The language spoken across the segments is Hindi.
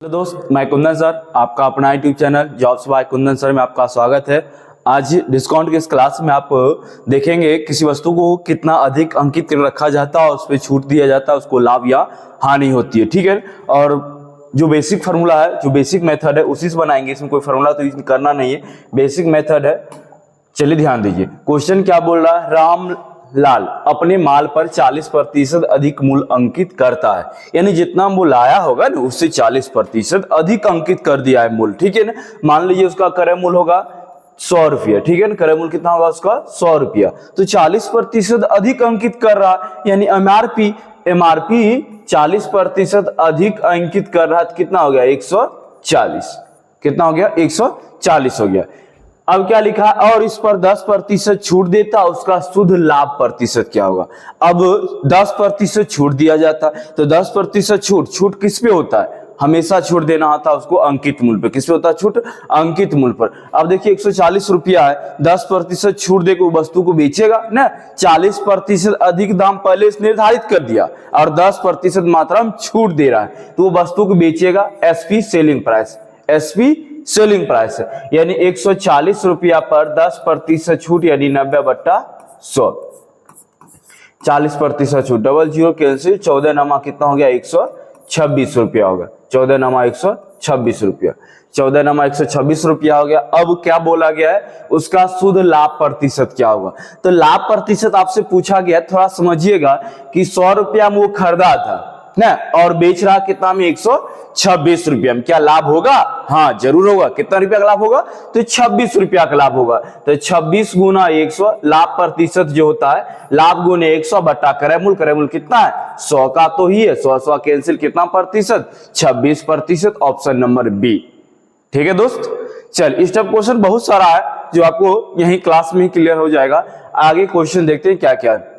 हेलो दोस्त, मैं कुंदन सर, आपका अपना YouTube channel jobs by Kundan sir में आपका स्वागत है। आज डिस्काउंट की इस क्लास में आप देखेंगे किसी वस्तु को कितना अधिक अंकित कर रखा जाता है और उस पर छूट दिया जाता है, उसको लाभ या हानि होती है। ठीक है, और जो बेसिक फार्मूला है, जो बेसिक मेथड है उसी से बनाएंगे। इसमें कोई फार्मूला तो यूज करना नहीं है, बेसिक मेथड है। चलिए ध्यान दीजिए, क्वेश्चन क्या बोल रहा है। राम लाल अपने माल पर 40% अधिक मूल्य अंकित करता है, यानी जितना वो लाया होगा ना उससे 40% अधिक अंकित कर दिया है मूल्य। ठीक है ना, मान लीजिए उसका क्रय मूल्य होगा 100 रुपया। ठीक है ना, क्रय मूल्य कितना होगा उसका 100 रुपया, तो 40% अधिक अंकित कर रहा है, यानी एमआरपी 40% अधिक अंकित कर रहा है, तो कितना हो गया 140। कितना हो गया 140 हो गया। अब क्या लिखा है, और इस पर 10% छूट देता, उसका शुद्ध लाभ प्रतिशत क्या होगा। अब 10% छूट दिया जाता, तो 10% छूट किस पे होता है, हमेशा छूट देना आता है उसको अंकित मूल्य पे। किस पे होता है छूट, अंकित मूल्य पर। अब देखिए 140 रुपया है, 10% छूट देकर वो वस्तु को बेचेगा ना, 40% अधिक दाम पहले से निर्धारित कर दिया और 10% मात्रा में छूट दे रहा है, तो वो वस्तु को बेचेगा SP selling price. SP selling price है, यानी 140 रुपया पर 10% छूट, यानी 90/100। 40% छूट, 00 कैंसिल, 14 नमा कितना हो गया 126 रुपया होगा। 14 नमा 126 रुपया, 14 नमा 126 रुपया हो गया। अब क्या बोला गया है, उसका शुद्ध लाभ प्रतिशत क्या होगा। तो लाभ प्रतिशत आपसे पूछा गया, थोड़ा समझिएगा कि 100 रुपया में वो खरीदा था ना और बेच रहा कितना में 126 रुपया में, क्या लाभ होगा। हाँ जरूर होगा। कितना रुपया का लाभ होगा, तो 26 रुपया का लाभ होगा। तो 26 गुना 100, लाभ प्रतिशत जो होता है लाभ गुने 100 बट्टा क्रय मूल्य कितना है 100 का तो ही है, 100 कैंसिल, कितना प्रतिशत 26%, ऑप्शन नंबर बी। ठीक है दोस्त, चल इस टाइप क्वेश्चन बहुत सारा है जो आपको यही क्लास में ही क्लियर हो जाएगा। आगे क्वेश्चन देखते हैं क्या क्या है।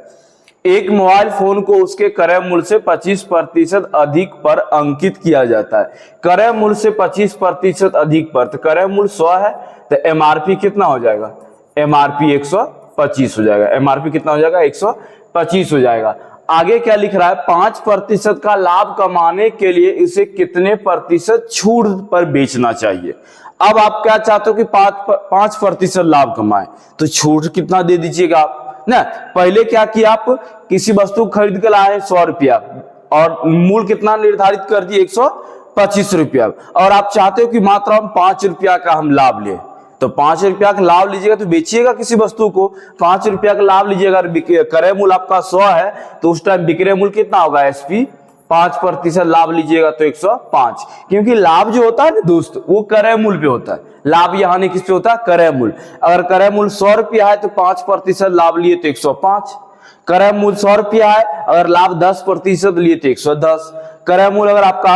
एक मोबाइल फोन को उसके क्रय मूल्य से 25% अधिक पर अंकित किया जाता है। क्रय मूल्य से 25% अधिक पर, तो क्रय मूल्य 100 है, तो एमआरपी कितना हो जाएगा, एमआरपी 125 हो जाएगा। एमआरपी कितना हो जाएगा 125 हो जाएगा। आगे क्या लिख रहा है, 5% का लाभ कमाने के लिए इसे कितने प्रतिशत छूट पर बेचना चाहिए। अब आप क्या चाहते हो कि 5% लाभ कमाए, तो छूट कितना दे दीजिएगा आप ना। पहले क्या किया, आप किसी वस्तु खरीद कर लाए 100 रुपया और मूल्य कितना निर्धारित कर दिए 125 रुपया, और आप चाहते हो कि मात्रा में 5 रुपया का हम लाभ ले, तो 5 रुपया का लाभ लीजिएगा तो बेचिएगा किसी वस्तु को, 5 रुपया का लाभ लीजिएगा। क्रय मूल्य आपका 100 है, तो उस टाइम विक्रय मूल्य कितना होगा एसपी 5% लाभ लीजिएगा तो 105, क्योंकि लाभ जो होता है ना दोस्त वो क्रय मूल्य पे होता है। लाभ या हानि किस पे होता है, क्रय मूल्य। अगर क्रय मूल्य 100 रुपया है तो 5% लाभ लिए तो 105। क्रय मूल्य 100 रुपया है, अगर लाभ 10% लिए तो 110। क्रय मूल्य अगर आपका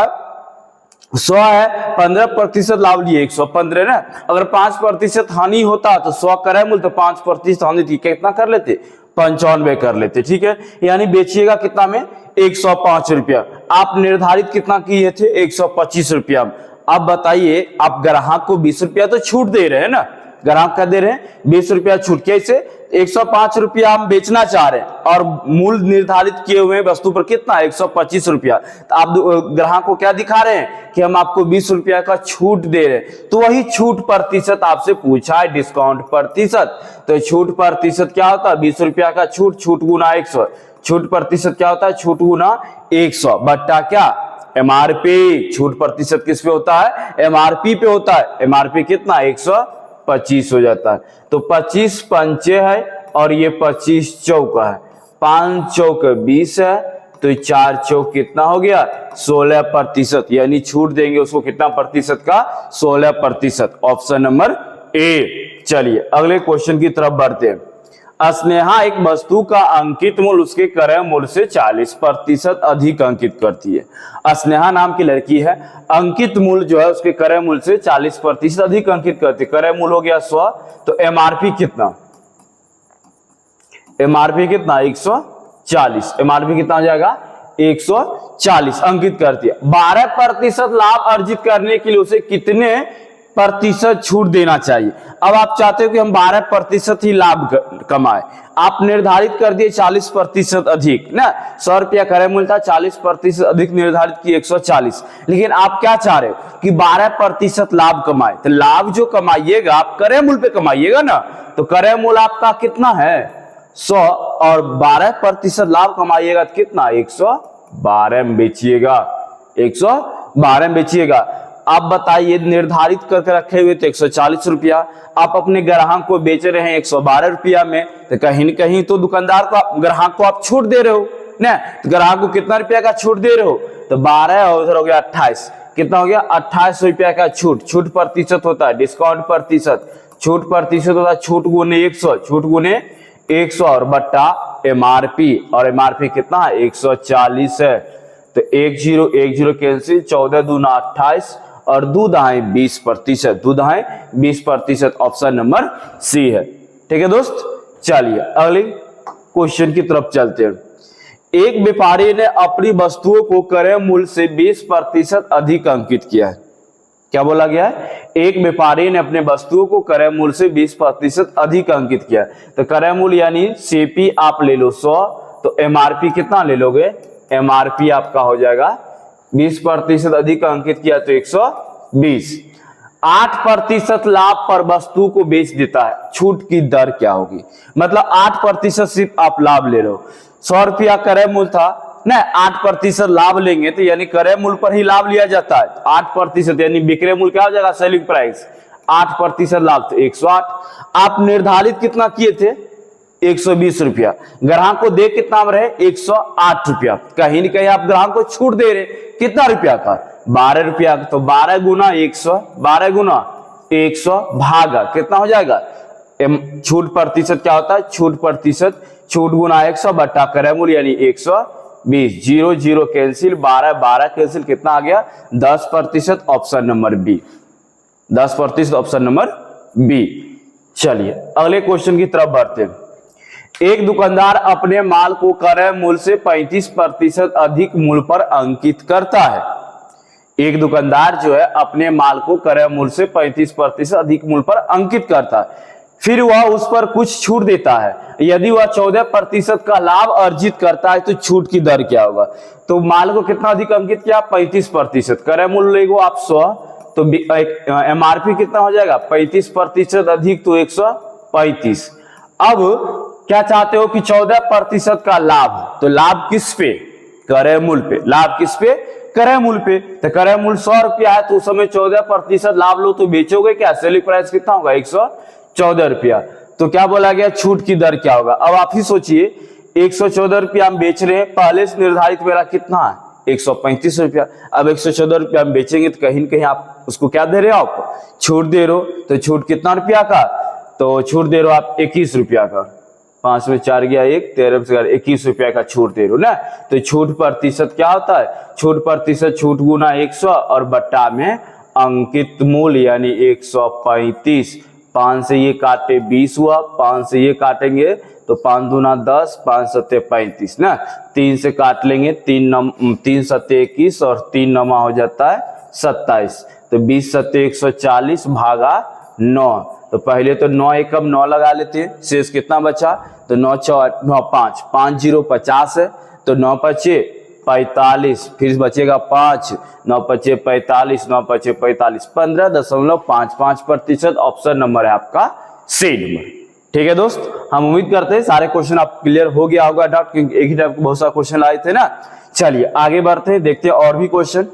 100 है, 15% लाभ लिए 115 ना। अगर 5% हानि होता तो 100 क्रय मूल्य, तो 5% हानि थी, कितना कर लेते 95 कर लेते। ठीक है, यानी बेचिएगा कितना में 105 रुपया। आप निर्धारित कितना किए थे 125 रुपया। अब बताइए, आप ग्राहक को 20 रुपया तो छूट दे रहे हैं ना, ग्राहक का दे रहे हैं 20 रुपया छूट, कैसे 105 रुपया हम बेचना चाह रहे हैं और मूल्य निर्धारित किए हुए वस्तु पर कितना 125 रुपया, तो आप ग्राहक को क्या दिखा रहे हैं कि हम आपको 20 रुपया का छूट दे रहे हैं। तो वही छूट प्रतिशत आपसे पूछा है, डिस्काउंट प्रतिशत। तो छूट प्रतिशत क्या होता है, 20 रुपया का छूट, छूट गुना 100, छूट प्रतिशत क्या होता है, छूट गुना 100 बट्टा क्या एमआरपी। छूट प्रतिशत किस पे होता है, एमआरपी पे होता है। एमआरपी कितना 125 हो जाता है। तो 25 पंचे है और ये 25 चौका है, 5 चौक 20 है, तो 4 चौक कितना हो गया 16%, यानी छूट देंगे उसको कितना प्रतिशत का 16%, ऑप्शन नंबर ए। चलिए अगले क्वेश्चन की तरफ बढ़ते हैं। स्नेहा एक वस्तु का अंकित मूल्य उसके क्रय मूल्य से 40% अधिक अंकित करती है। स्नेहा नाम की लड़की है, अंकित मूल्य जो है उसके क्रय मूल्य से 40% अधिक अंकित करती है। क्रय मूल्य हो गया 100, तो एमआरपी कितना, एमआरपी कितना 140। एमआरपी कितना हो जाएगा 140 अंकित करती है। 12% लाभ अर्जित करने के लिए उसे कितने प्रतिशत छूट देना चाहिए। अब आप चाहते हो कि हम 12% ही लाभ कमाए, आप निर्धारित कर दिए 40% अधिक ना, 100 रुपया क्रय मूल्य था, 40% अधिक निर्धारित किए 140, लेकिन आप क्या चाह रहे हो कि 12% लाभ कमाए। तो लाभ जो कमाइएगा आप क्रय मूल्य पे कमाइएगा ना, तो क्रय मूल्य आपका कितना है 100 और 12% लाभ कमाइएगा तो कितना 112 में बेचिएगा, 112 में बेचिएगा। आप बताइए निर्धारित करके रखे हुए तो 140 रुपया, आप अपने ग्राहक को बेच रहे हैं 112 रुपया में, तो कहीं न कहीं तो दुकानदार को ग्राहक को आप छूट दे रहे हो ना, तो ग्राहक को कितना रुपया का छूट दे रहे हो, तो 12 और उधर हो गया 28, कितना हो गया 28 रुपया का छूट। छूट प्रतिशत होता है डिस्काउंट प्रतिशत, छूट प्रतिशत होता है छूट गुने 100, छूट गुने 100 और बट्टा एमआरपी, और एमआरपी कितना है 140 है, तो 10 कैंसिल, 14 दूना 28 और 2 दाएं 20%, 2 दाएं 20%, ऑप्शन नंबर सी है। ठीक है दोस्त, चलिए अगले क्वेश्चन की तरफ चलते हैं। एक व्यापारी ने अपनी वस्तुओं को क्रय मूल्य से 20% अधिक अंकित किया है। क्या बोला गया है, एक व्यापारी ने अपने वस्तुओं को क्रय मूल्य से 20% अधिक अंकित किया। तो क्रय मूल्य यानी सीपी आप ले लो 100, तो एमआरपी कितना ले लोगे, एमआरपी आपका हो जाएगा 20% अधिक अंकित किया तो 120। 8% लाभ पर वस्तु को बेच देता है, छूट की दर क्या होगी, मतलब 8% सिर्फ आप लाभ ले रहे हो, 100 रुपया क्रय मूल्य था ना, 8% लाभ लेंगे तो यानी क्रय मूल्य पर ही लाभ लिया जाता है, 8% यानी विक्रय मूल्य क्या हो जाएगा सेलिंग प्राइस, 8% लाभ तो 108। आप निर्धारित कितना किए थे 120 रुपया, ग्राहक को दे कितना रहे 108 रुपया, कहीं न कहीं आप ग्राहक को छूट दे रहे कितना रुपया का 12 रुपया, तो 12 गुना 100, 12 गुना 100 भागा कितना हो जाएगा, छूट प्रतिशत क्या होता है, छूट प्रतिशत छूट गुना 100 बट्टा क्रय मूल्य यानी 120, 0 0 कैंसिल, 12 12 कैंसिल, कितना आ गया 10%, option number B, 10% option number B. चलिए अगले क्वेश्चन की तरफ बढ़ते हैं। एक दुकानदार अपने माल को क्रय मूल्य से 35% अधिक मूल्य पर अंकित करता है। एक दुकानदार जो है अपने माल को क्रय मूल्य से 35% अधिक मूल्य पर अंकित करता है, फिर वह उस पर कुछ छूट देता है। यदि वह 14% का लाभ अर्जित करता है तो छूट की दर क्या होगा। तो माल को कितना अधिक अंकित किया 35%, क्रय मूल्य लेगो आप 100, तो एमआरपी कितना हो जाएगा 35% अधिक तो 135। अब क्या चाहते हो कि 14% का लाभ, तो लाभ किस पे क्रय मूल्य पे, लाभ किस पे क्रय मूल्य पे, तो क्रय मूल्य 100 रुपया है तो उस समय 14% लाभ लो तो बेचोगे क्या, सेलिंग प्राइस कितना होगा 114 रुपया। तो क्या बोला गया छूट की दर क्या होगा। अब आप ही सोचिए 114 रुपया हम बेच रहे हैं, पहले से निर्धारित मेरा कितना है 135 रुपया, अब 114 रुपया हम बेचेंगे तो कहीं न कहीं आप उसको क्या दे रहे हो, आप छूट दे रहे हो, तो छूट कितना रुपया का, तो छूट दे रहे हो आप 21 रुपया का, 5 में 4 गया 1, 13 में 4 21 रुपया का छूट दे रहे हो ना। तो छूट प्रतिशत क्या होता है, छूट प्रतिशत छूट गुना 100 और बट्टा में अंकित मूल्य यानी 135। 5 से ये काटे 20 हुआ, 5 से ये काटेंगे तो 5 दूना 10, 5 सत्ते 35 ना, 3 से काट लेंगे 3 सत्ते 21 और 3 नमा हो जाता है 27, तो 20 सत्ते 140 भागा 9, तो पहले तो 9 एकम 9 लगा लेते हैं, शेष कितना बचा, तो 9 9 5 5 0 50 है, तो 9 पचे 45, फिर बचेगा 5, 9 पचे 45, 9 पचे 45, 15.55%, ऑप्शन नंबर है आपका सी नंबर। ठीक है दोस्त, हम उम्मीद करते हैं सारे क्वेश्चन आप क्लियर हो गया होगा डाउट, क्योंकि एक ही टाइप के बहुत सारे क्वेश्चन आए थे ना। चलिए आगे बढ़ते हैं, देखते हैं और भी क्वेश्चन।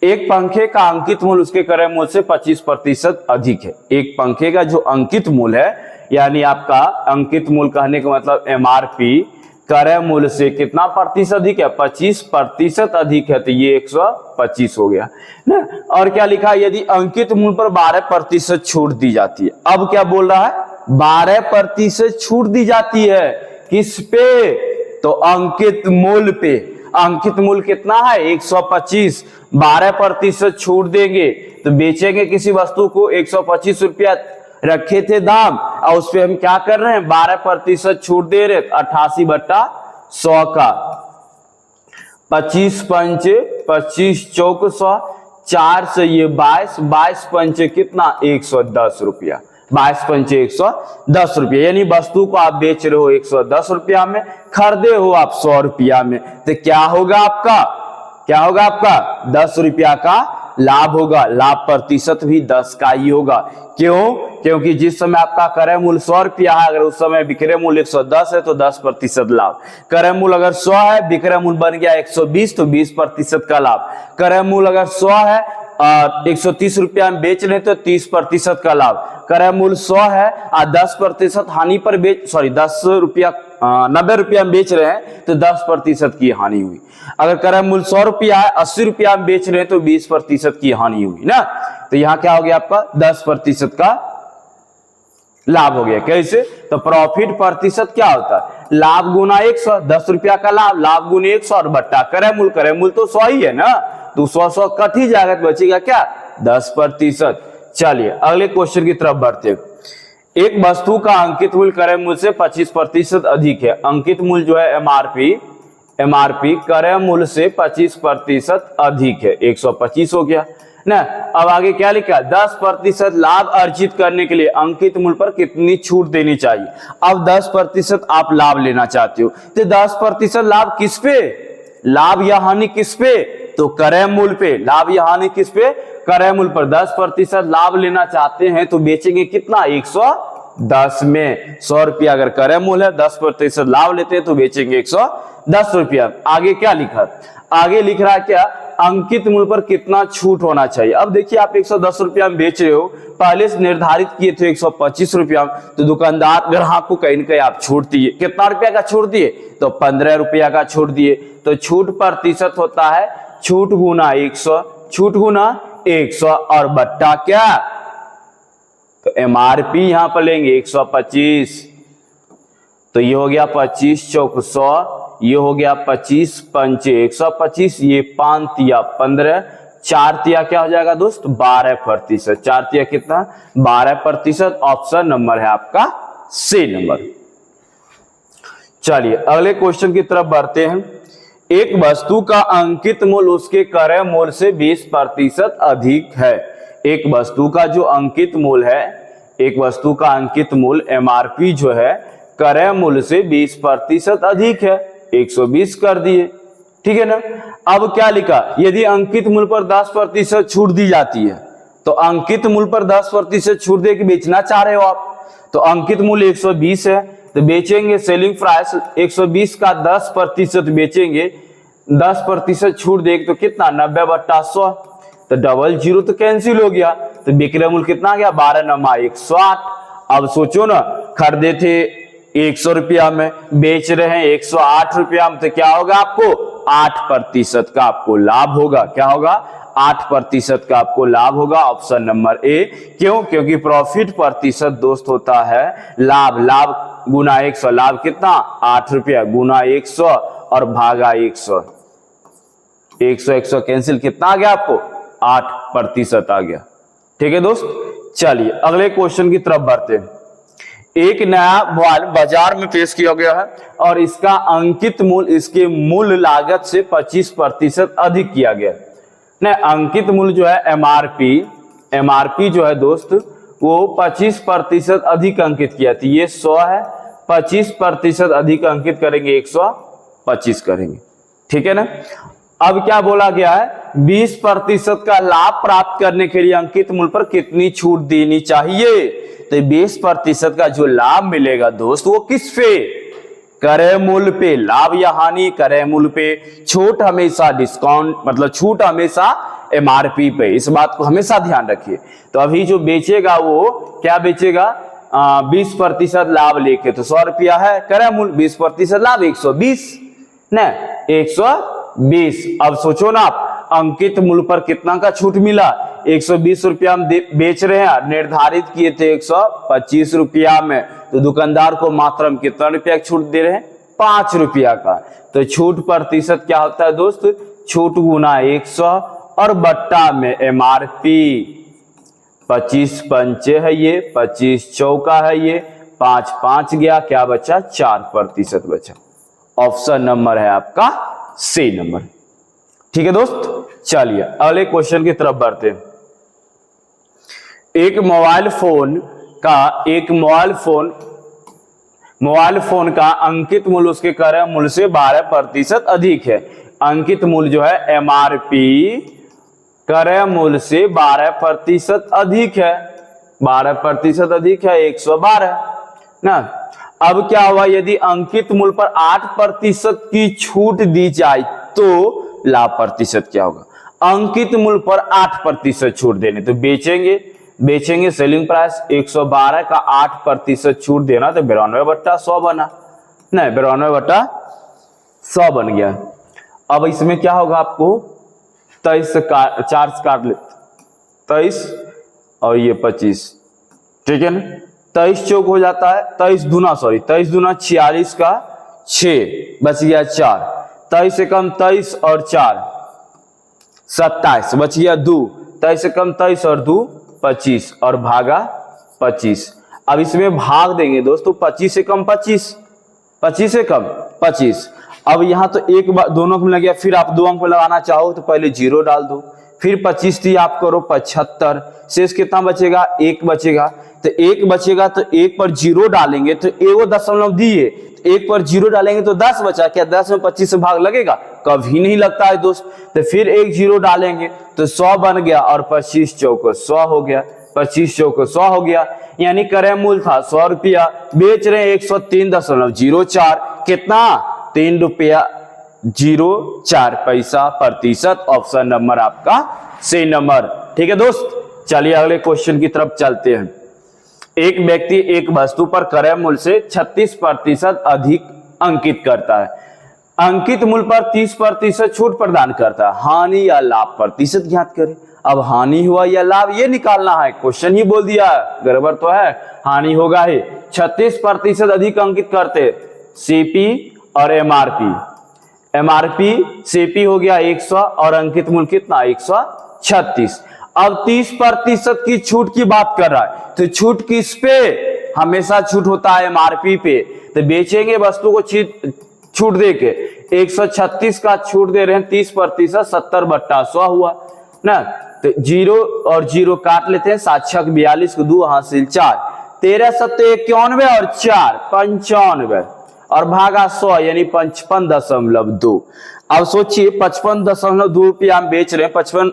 एक पंखे का अंकित मूल्य उसके क्रय मूल्य से 25% अधिक है। एक पंखे का जो अंकित मूल्य है, यानी आपका अंकित मूल्य कहने का मतलब एमआरपी क्रय मूल्य से कितना प्रतिशत अधिक है, 25% अधिक है, तो ये 125 हो गया ना। और क्या लिखा है, यदि अंकित मूल्य पर 12% छूट दी जाती है। अब क्या बोल रहा है, 12% छूट दी जाती है, किस पे, तो अंकित मूल्य पे। अंकित मूल्य कितना है 125, 12% छूट देंगे तो बेचेंगे किसी वस्तु को 125 रुपया रखे थे दाम, और उस पे हम क्या कर रहे हैं 12% छूट दे रहे, 88/100 का 25 पंचे 25 चौक 100, 4 से ये 22, 22 पंचे कितना 110 रुपया, 22 पंचे 110 रुपया। यानी वस्तु को आप बेच रहे हो 110 रुपया में, खरीदे हो आप 100 रुपया में, तो क्या होगा आपका, क्या होगा आपका 10 रुपया का लाभ होगा। लाभ प्रतिशत भी 10 का ही होगा। क्यों? क्योंकि जिस समय आपका क्रय मूल्य 100 रुपया है, अगर उस समय विक्रय मूल्य 110 है तो 10% लाभ। क्रय मूल्य अगर 100 है, विक्रय मूल्य बन गया 120 तो 20% का लाभ। क्रय मूल्य अगर 100 है, 130 रुपया में बेच रहे तो 30% का लाभ। क्रय मूल्य 100 है और 10% हानि पर 10 रुपया 90 रुपया में बेच रहे हैं तो 10% की हानि हुई। अगर क्रय मूल्य 100 रुपया है, 80 रुपया में बेच रहे हैं तो 20% की हानि हुई ना। तो यहां क्या हो गया आपका 10% का लाभ हो गया। कैसे? तो प्रॉफिट प्रतिशत क्या होता है, लाभ गुना 100, 10 रुपया का लाभ, लाभ गुना 100 और बट्टा क्रय मूल्य तो 100 ही है ना, तो 100 कट ही जाएगा तो बचेगा क्या 10%। चलिए अगले क्वेश्चन की तरफ बढ़ते हैं। एक वस्तु का अंकित मूल्य क्रय मूल्य से 25% अधिक है। अंकित मूल्य जो है एमआरपी क्रय मूल्य से 25% अधिक है, 125 हो गया ना। अब आगे क्या लिखा, 10% लाभ अर्जित करने के लिए अंकित मूल्य पर कितनी छूट देनी चाहिए। अब 10% आप लाभ लेना चाहते हो तो 10% लाभ किस पे, लाभ या हानि किस पे, तो क्रय मूल्य पे। लाभ या हानि किस पे, क्रय मूल्य पर। 10% लाभ लेना चाहते हैं तो बेचेंगे कितना 110 में। 100 रुपया अगर क्रय मूल्य है, 10% लाभ लेते हैं तो बेचेंगे 110 रुपया। आगे क्या लिखा, आगे लिख रहा है क्या, अंकित मूल्य पर कितना छूट होना चाहिए। अब देखिए आप 110 रुपया में बेच रहे हो, पहले से निर्धारित किए थे 125 रुपया, तो दुकानदार ग्राहक को कहीं न कहीं आप छूट दिए। कितना रुपया का छूट दिए, तो 15 रुपया का छूट दिए। तो छूट प्रतिशत होता है छूट गुना 100, छूट गुना 100 और बट्टा क्या, तो एमआरपी यहां पर लेंगे 125, तो ये हो गया 25 चौक 100, ये हो गया 25 पंचे 125, ये 5 तिया 15, 4 तिया क्या हो जाएगा दोस्त 12%। 4 तिया कितना 12%। ऑप्शन नंबर है आपका सी नंबर। चलिए अगले क्वेश्चन की तरफ बढ़ते हैं। एक वस्तु का अंकित मूल्य उसके क्रय मूल्य से 20% अधिक है। एक वस्तु का जो अंकित मूल्य है, एक वस्तु का अंकित मूल्य एमआरपी जो है क्रय मूल्य से 20% अधिक है, 120 कर दिए, ठीक है ना। अब क्या लिखा, यदि अंकित मूल्य पर 10% छूट दी जाती है, तो अंकित मूल्य पर 10% छूट दे के बेचना चाह रहे हो आप, तो अंकित मूल्य 120 है तो बेचेंगे सेलिंग प्राइस 120 का 10% बेचेंगे, 10% छूट देंगे तो कितना 90/100, तो डबल जीरो तो कैंसिल हो गया, तो विक्रय मूल्य कितना आ गया 12 नमा 108। अब सोचो ना, खरीदे थे 100 रुपया में, बेच रहे हैं 108 रुपया में, तो क्या होगा आपको 8% का आपको लाभ होगा। क्या होगा 8% का आपको लाभ होगा। Option number A. क्यों? क्योंकि प्रॉफिट प्रतिशत दोस्त होता है लाभ, लाभ गुना 100, लाभ कितना 8 रुपया गुना 100 और भागा 100, 100 कैंसिल, कितना आ गया आपको 8% आ गया। ठीक है दोस्त। चलिए अगले क्वेश्चन की तरफ बढ़ते हैं। एक नया मोबाइल बाजार में पेश किया गया है और इसका अंकित मूल्य इसके मूल लागत से 25% अधिक किया गया है। न अंकित मूल्य जो है एमआरपी जो है दोस्त वो 25% अधिक अंकित किया था। ये 100 है, 25% अधिक अंकित करेंगे 125 करेंगे, ठीक है ना। अब क्या बोला गया है, 20% का लाभ प्राप्त करने के लिए अंकित मूल्य पर कितनी छूट देनी चाहिए। तो 20% का जो लाभ मिलेगा दोस्त वो किस पे, क्रय मूल्य पे। लाभ या हानि क्रय मूल्य पे, छूट हमेशा डिस्काउंट मतलब छूट हमेशा एमआरपी पे। इस बात को हमेशा ध्यान रखिए। तो अभी जो बेचेगा वो क्या बेचेगा 20% लाभ लेके, तो 100 रुपया है क्रय मूल्य, 20% लाभ 120 न 120। अब सोचो ना आप अंकित मूल्य पर कितना का छूट मिला, 120 रुपया में बेच रहे हैं, निर्धारित किए थे 125 रुपया में, तो दुकानदार को मात्र में कितना रुपया छूट दे रहे हैं 5 रुपया का। तो छूट प्रतिशत क्या होता है दोस्त, छूट गुना 100 और बट्टा में एमआरपी। 25 पंचे है ये, 25 चौका है ये, 5 5 गया, क्या बचा 4% बचा। ऑप्शन नंबर है आपका सी नंबर। ठीक है दोस्त, चलिए अगले क्वेश्चन की तरफ बढ़ते हैं। एक मोबाइल फोन का अंकित मूल्य उसके क्रय मूल्य से 12% अधिक है। अंकित मूल्य जो है एमआरपी क्रय मूल्य से 12% अधिक है, 12% अधिक है 112 ना। अब क्या हुआ, यदि अंकित मूल्य पर 8% की छूट दी जाए तो लाभ प्रतिशत क्या होगा? अंकित मूल्य पर 8% छूट देने तो बेचेंगे सेलिंग प्राइस 112 का 8% छूट देना तो 92/100 बना, नहीं 92/100 बन गया। अब इसमें क्या होगा, आपको 23 4 काट ले, 23 और ये 25, ठीक है ना। 23 चौक हो जाता है, 23 दूना 46 का 6 बच गया 4, 23 से कम 23 और 4 27 बच गया 2, 23 से कम 23 और 2 25 और भागा 25। अब इसमें भाग देंगे दोस्तों, 25 से कम 25, 25 से कम 25। अब यहां तो एक बार दोनों को लग गया, फिर आप दो अंक लगाना चाहो तो पहले 0 डाल दो, फिर 25 थी आप करो 75, शेष कितना बचेगा? 1 बचेगा। तो 1 बचेगा तो 1 पर 0 डालेंगे तो एगो दशमलव दिए, 1 पर 0 डालेंगे तो 10 बचा। क्या 10 में 25 से भाग लगेगा? कभी नहीं लगता है दोस्त। तो फिर एक 0 डालेंगे तो 100 बन गया और 25 चौक 100 हो गया, 25 चौक 100 हो गया। यानी क्रय मूल्य था 100 रुपया, बेच रहे हैं 103.04, कितना? 3 रुपया 04 पैसा प्रतिशत। ऑप्शन नंबर आपका सही नंबर, ठीक है दोस्त। चलिए अगले क्वेश्चन की तरफ चलते हैं। एक व्यक्ति एक वस्तु पर क्रय मूल्य से 36% अधिक अंकित करता है, अंकित मूल्य पर 30% छूट प्रदान करता है। हानि या लाभ प्रतिशत ज्ञात करें। अब हानि हुआ या लाभ ये निकालना है, क्वेश्चन ही बोल दिया, गड़बड़ तो है, हानि होगा ही। 36% अधिक अंकित करते सीपी और एमआरपी। एमआरपी सीपी हो गया 100 और अंकित मूल्य कितना? 136। अब 30% की छूट की बात कर रहा है, तो छूट किस पे? हमेशा छूट होता है एमआरपी पे। तो बेचेंगे वस्तु को छूट दे के 136 का छूट दे रहे हैं 30%, 70/100 हुआ ना। तो 0 और 0 काट लेते हैं, 7 6 42 को 2 हासिल 4, 13 7 91 और 4 95 और भागा 100 यानी 55.2। अब सोचिए 55.2 रुपया हम बेच रहे हैं, 55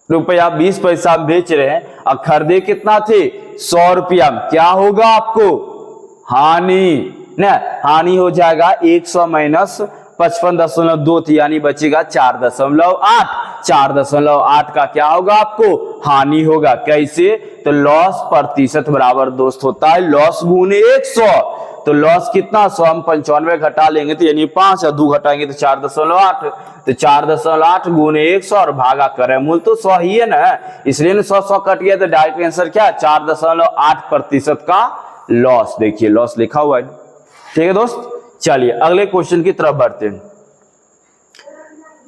रुपया 20 पैसा हम बेच रहे हैं और खरीदे कितना थे? 100 रुपया। क्या होगा आपको? हानि ना, हानि हो जाएगा 100 माइनस 55.2 थी यानी बचेगा 4.8। 4.8 का क्या होगा आपको? हानि होगा। कैसे? तो लॉस प्रतिशत बराबर दोस्त होता है लॉस गुने 100। तो लॉस कितना? 100 हम 95 घटा लेंगे तो यानी 5 और 2 घटाएंगे तो 4.8। तो 4.8 गुने 100 और भागा क्रय मूल्य तो 100 ही है ना, इसलिए 100 कट गया तो डायरेक्ट आंसर क्या? 4.8% का लॉस। देखिए लॉस लिखा हुआ है, ठीक है दोस्त। चलिए अगले क्वेश्चन की तरफ बढ़ते हैं।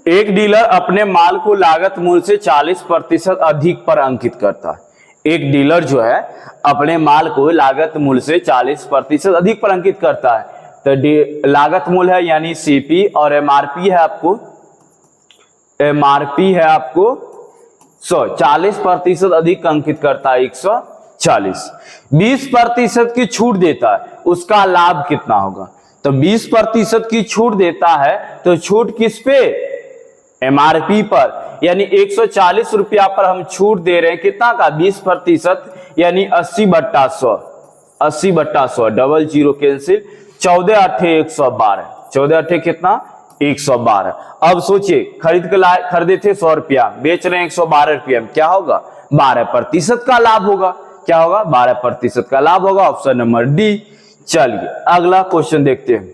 एक डीलर अपने माल को लागत मूल्य से 40% अधिक पर अंकित करता है। एक डीलर जो है अपने माल को लागत मूल्य से 40% अधिक पर अंकित करता है। तो लागत मूल्य है यानी सीपी और एमआरपी है आपको, एमआरपी है आपको 40% अधिक अंकित करता है 140। 20% की छूट देता है, उसका लाभ कितना होगा? तो 20% की छूट देता है तो छूट किस पे? एमआरपी पर। यानी 140 रुपया पर हम छूट दे रहे हैं, कितना का? 20% यानी 80/100, 80/100 डबल 0 कैंसिल, 14 8 112, 14 8 कितना? 112। अब सोचिए खरीदे थे 100 रुपया, बेच रहे हैं 112 रुपया, क्या होगा? 12% का लाभ होगा। क्या होगा? 12% का लाभ होगा। Option number D. चलिए अगला क्वेश्चन देखते हैं।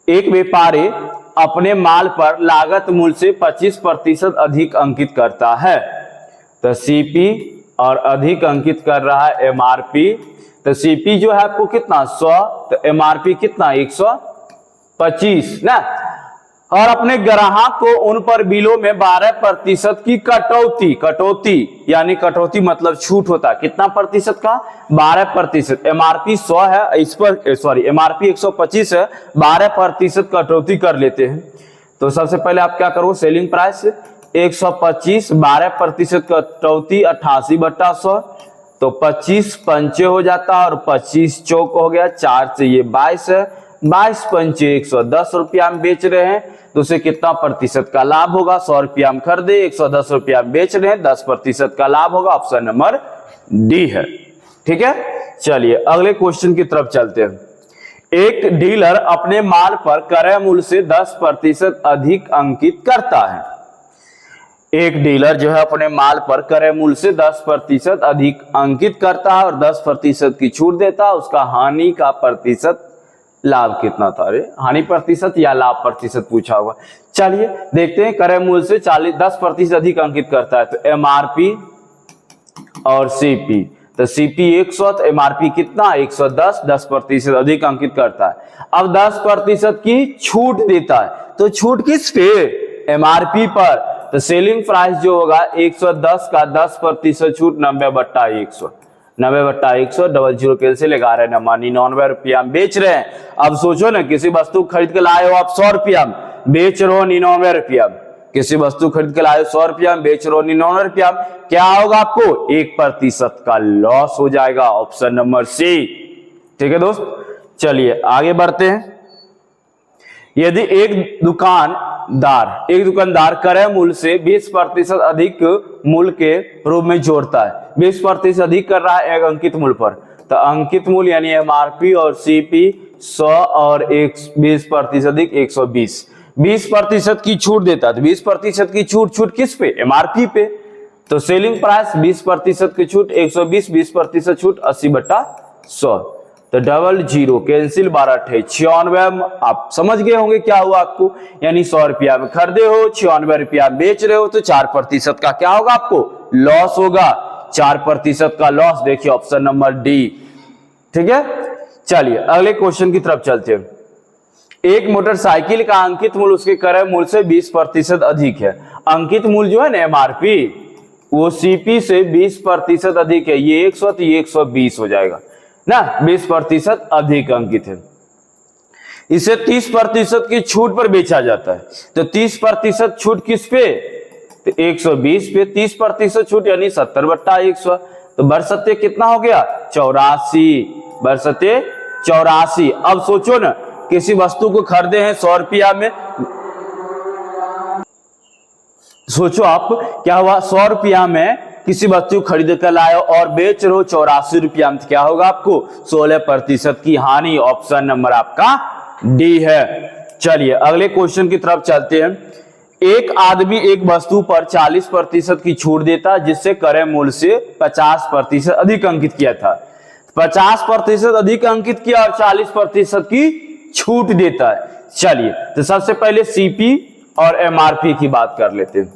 एक व्यापारी अपने माल पर लागत मूल्य से 25% अधिक अंकित करता है। तो सीपी और अधिक अंकित कर रहा है एमआरपी। तो सीपी जो है आपको कितना? 100, तो एमआरपी कितना? 125 ना। और अपने ग्राहक को उन पर बिलों में 12% की कटौती यानी कटौती मतलब छूट होता है, कितना प्रतिशत का? 12%। एमआरपी 100 है, इस पर एमआरपी 125 है, 12% कटौती कर लेते हैं। तो सबसे पहले आप क्या करो, सेलिंग प्राइस 125, 12% कटौती 88/100, तो 25 पंचे हो जाता है और 25 चौक हो गया, 4 से ये 22 है, 22 पंचे 110 रुपया में बेच रहे हैं, तो उसे कितना प्रतिशत का लाभ होगा, 100 रुपया में खरीदे 110 रुपया में बेच रहे हैं, 10% का लाभ होगा। ऑप्शन नंबर डी है। ठीक है, चलिए अगले क्वेश्चन की तरफ चलते हैं। एक डीलर अपने माल पर क्रय मूल्य से 10% अधिक अंकित करता है। एक डीलर जो है अपने माल पर क्रय मूल्य से 10% अधिक अंकित करता है और 10% की छूट देता है, उसका हानि का प्रतिशत लाभ कितना था? अरे हानि प्रतिशत या लाभ प्रतिशत पूछा होगा। चलिए देखते हैं, क्रय मूल्य से 10% अधिक अंकित करता है, तो एमआरपी और सीपी, तो सीपी 100 तो एमआरपी कितना 110, 10% अधिक अंकित करता है। अब 10% की छूट देता है, तो छूट किस पे? एमआरपी पर, तो सेलिंग प्राइस जो होगा 110 का 10% छूट 90/100, 90/100, 00 कैंसिल, 11 नमा 99 रुपया में बेच रहे हैं। अब सोचो ना, किसी वस्तु खरीद के लाए हो आप 100 रुपया में, बेच रहे हो 99 रुपया में, किसी वस्तु खरीद के लाए 100 रुपया में, बेच रहे हो 99 रुपया में, क्या होगा आपको? 1% का लॉस हो जाएगा। Option number C. ठीक है दोस्त, चलिए आगे बढ़ते हैं। यदि एक दुकानदार क्रय मूल्य से 20% अधिक मूल्य के रूप में जोड़ता है, 20% अधिक कर रहा है एक अंकित मूल्य पर, तो अंकित मूल्य यानी एमआरपी और सीपी 100 और 20% अधिक 120, 20% की छूट देता है, तो 20% की छूट किस पे? एमआरपी पे, तो सेलिंग प्राइस 20% की छूट 120, 20% छूट 80/100, तो 00 कैंसिल, 12 96, आप समझ गए होंगे क्या हुआ आपको, यानी 100 रुपया में खरीदे हो, 96 रुपया बेच रहे हो, तो 4% का क्या होगा आपको? लॉस होगा, 4% का लॉस। देखिए ऑप्शन नंबर डी। ठीक है, चलिए अगले क्वेश्चन की तरफ चलते हैं। एक मोटरसाइकिल का अंकित मूल्य उसके क्रय मूल्य से 20% अधिक है। अंकित मूल्य जो है ना एमआरपी, वो सीपी से 20% अधिक है, ये 100 तो ये 120 हो जाएगा ना, 20% अधिक अंकित है। इसे 30% की छूट पर बेचा जाता है, तो 30% छूट किस पे? तो 120 पे 30% छूट यानी 70/100, तो बरसते कितना हो गया? 84, बरसते 84। अब सोचो ना, किसी वस्तु को खरीदे हैं 100 रुपया में, सोचो आप क्या हुआ, 100 रुपया में किसी वस्तु खरीद कर लाए और बेच रहे हो 84 रुपया में, क्या होगा आपको? 16% की हानि। ऑप्शन नंबर आपका डी है। चलिए अगले क्वेश्चन की तरफ चलते हैं। एक आदमी एक वस्तु पर 40% की छूट देता है, जिससे क्रय मूल्य से 50% अधिक अंकित किया था। 50% अधिक अंकित किया और 40% की छूट देता है। चलिए तो सबसे पहले सीपी और एमआरपी की बात कर लेते हैं।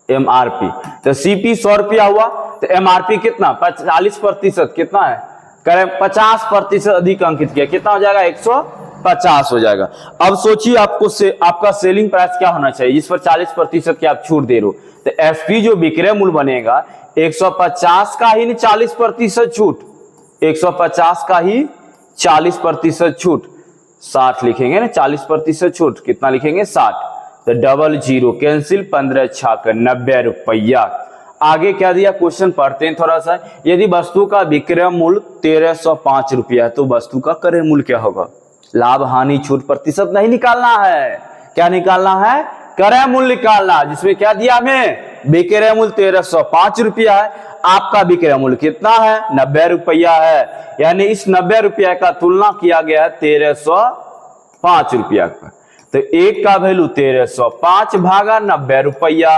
एमआरपी, तो सीपी 100 रुपया हुआ, तो एमआरपी कितना? 40% कितना है? करें 50% अधिक अंकित किया, कितना हो जाएगा? 150 हो जाएगा। अब सोचिए आपका सेलिंग प्राइस क्या होना चाहिए जिस पर 40% की आप छूट दे रहे हो, तो एफपी जो विक्रय मूल्य बनेगा 150 का ही 40% छूट, 150 का ही 40% छूट, 60 लिखेंगे ना, 40% छूट कितना लिखेंगे? 60, तो 00 कैंसिल, 15 छाक 90 रुपया। आगे क्या दिया क्वेश्चन पढ़ते हैं थोड़ा सा। यदि वस्तु का विक्रय मूल्य 1305 रुपया, तो वस्तु का क्रय मूल्य क्या होगा? लाभ हानि छूट प्रतिशत नहीं निकालना है, क्या निकालना है? क्रय मूल्य निकालना, जिसमें क्या दिया हमें? विक्रय मूल्य 1305 रुपया है, आपका विक्रय मूल्य कितना है? 90 रुपया है, यानी इस 90 रुपया का तुलना किया गया है 1305 रुपया का, तो एक का वैल्यू 1305 भागा 90 रुपया।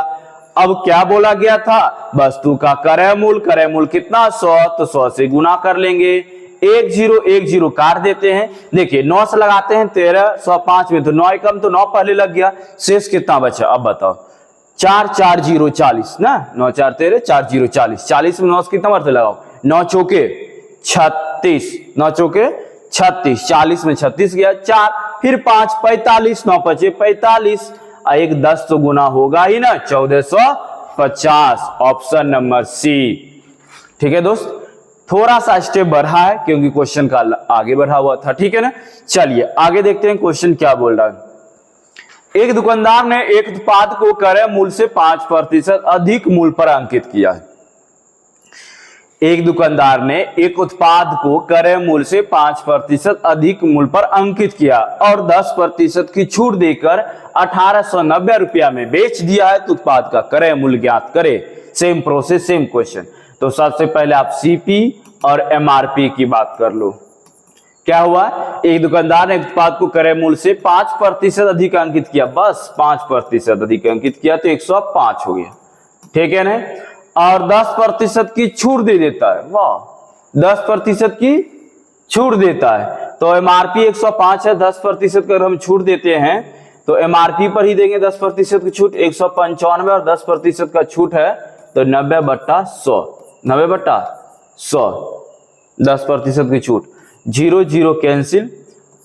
अब क्या बोला गया था? वस्तु का क्रय मूल्य कितना? 100, तो 100 से गुना कर लेंगे, 10 काट देते हैं। देखिए 9 से लगाते हैं 1305 में, तो 9 कम तो 9 पहले लग गया, शेष कितना बचा? अब बताओ, 4 4 0 40 ना, 9 4 13 4 0 40, 40 में 9 से कितना बढ़ते लगाओ? 9 चौके 36, 9 चौके 36, 40 में 36 गया, 4 फिर 5 45, 9 5 45, एक 10 तो गुना होगा ही ना, 1450। Option number C. ठीक है दोस्त, थोड़ा सा स्टेप बढ़ा है क्योंकि क्वेश्चन का आगे बढ़ा हुआ था, ठीक है ना। चलिए आगे देखते हैं क्वेश्चन क्या बोल रहा है। एक दुकानदार ने एक उत्पाद को क्रय मूल्य से 5% अधिक मूल्य पर अंकित किया है। एक दुकानदार ने एक उत्पाद को क्रय मूल्य से 5% अधिक मूल्य पर अंकित किया और 10% की छूट देकर 1890 रुपया में बेच दिया है, तो उत्पाद का क्रय मूल्य ज्ञात करे। Same process, same question. तो सबसे पहले आप सीपी और एमआरपी की बात कर लो। क्या हुआ, एक दुकानदार ने उत्पाद को क्रय मूल्य से 5% अधिक अंकित किया, बस 5% अधिक अंकित किया तो 105 हो गया, ठीक है ना। और 10% की छूट दे देता है, वाह, 10% की छूट देता है, तो एमआरपी 105 है, 10% अगर हम छूट देते हैं तो एमआरपी पर ही देंगे 10% की छूट, 195 और 10% का छूट है तो 90/100, 90/100, 10% की छूट, 0 0 कैंसिल,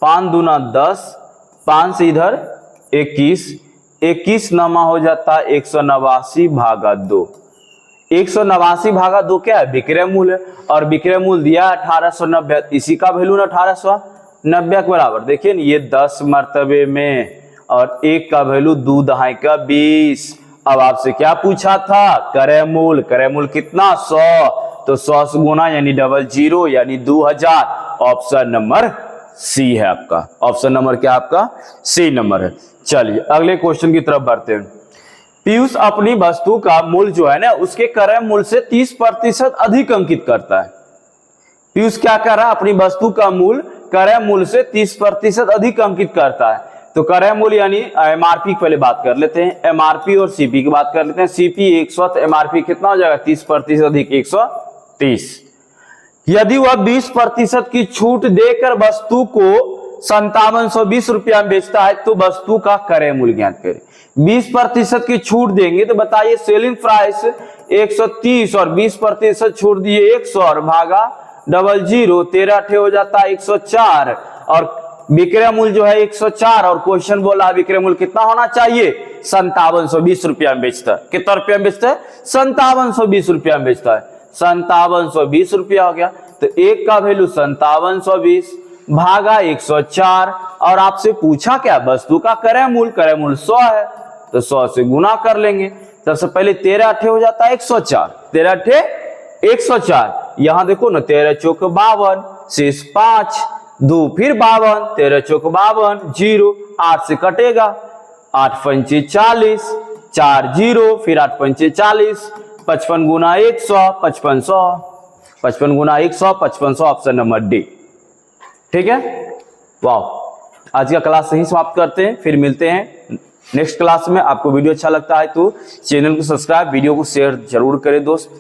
5 दूना 10, 5 से इधर 21, 21 नमा हो जाता है 189/2। 189/2 क्या है, विक्रय मूल्य, और विक्रय मूल्य दिया 1890, इसी का वैल्यू ना 1890 के बराबर। देखिए ये 10 मर्तबे में और 1 का वैल्यू 2 दहाई का 20। अब आपसे क्या पूछा था, क्रय मूल्य, क्रय मूल्य कितना 100, तो 100 से गुना यानी 00 यानी 2000। ऑप्शन नंबर सी है आपका, ऑप्शन नंबर क्या आपका, सी नंबर है। चलिए अगले क्वेश्चन की तरफ बढ़ते हैं। पीयूष अपनी वस्तु का मूल्य जो है ना उसके क्रय मूल्य से 30% अधिक अंकित करता है। पीयूष क्या कर रहा है, अपनी वस्तु का मूल्य क्रय मूल्य से 30% अधिक अंकित करता है। तो क्रय मूल्य यानी एमआरपी पहले बात कर लेते हैं, एमआरपी और सीपी की बात कर लेते हैं। सीपी 100, तो एमआरपी कितना हो जाएगा, 30% अधिक 130। यदि वह 20% की छूट देकर वस्तु को 5720 रुपया में बेचता है तो वस्तु का क्रय मूल्य ज्ञात करें। 20% की छूट देंगे तो बताइए, सेलिंग प्राइस 130 और 20% छूट दिए 100 और भागा 00, 13 हो जाता है 104 और विक्रय मूल्य जो है 104 और क्वेश्चन बोला विक्रय मूल्य कितना होना चाहिए, 5720 रुपया में बेचता है। कितना रुपया में बेचता है, 5720 रुपया में बेचता है, 5720 रुपया हो गया। तो एक का वैल्यू 5720 भागा 104 और आपसे पूछा क्या, वस्तु का क्रय मूल्य 100 है तो 100 से गुना कर लेंगे। सबसे पहले 13 हो जाता है 104, 13 104, यहां देखो ना 13 चौक 52, शेष 5, 2 फिर 52, 13 चौक 52, 0, 8 से कटेगा, 8 पंचे 40, 4 0, फिर 8 पंचे 40, 55 गुना 100, 5500, 55 गुना 100, 5500, ऑप्शन नंबर डी, ठीक है। वाह, आज का क्लास यहीं समाप्त करते हैं, फिर मिलते हैं नेक्स्ट क्लास में। आपको वीडियो अच्छा लगता है तो चैनल को सब्सक्राइब, वीडियो को शेयर जरूर करें दोस्त।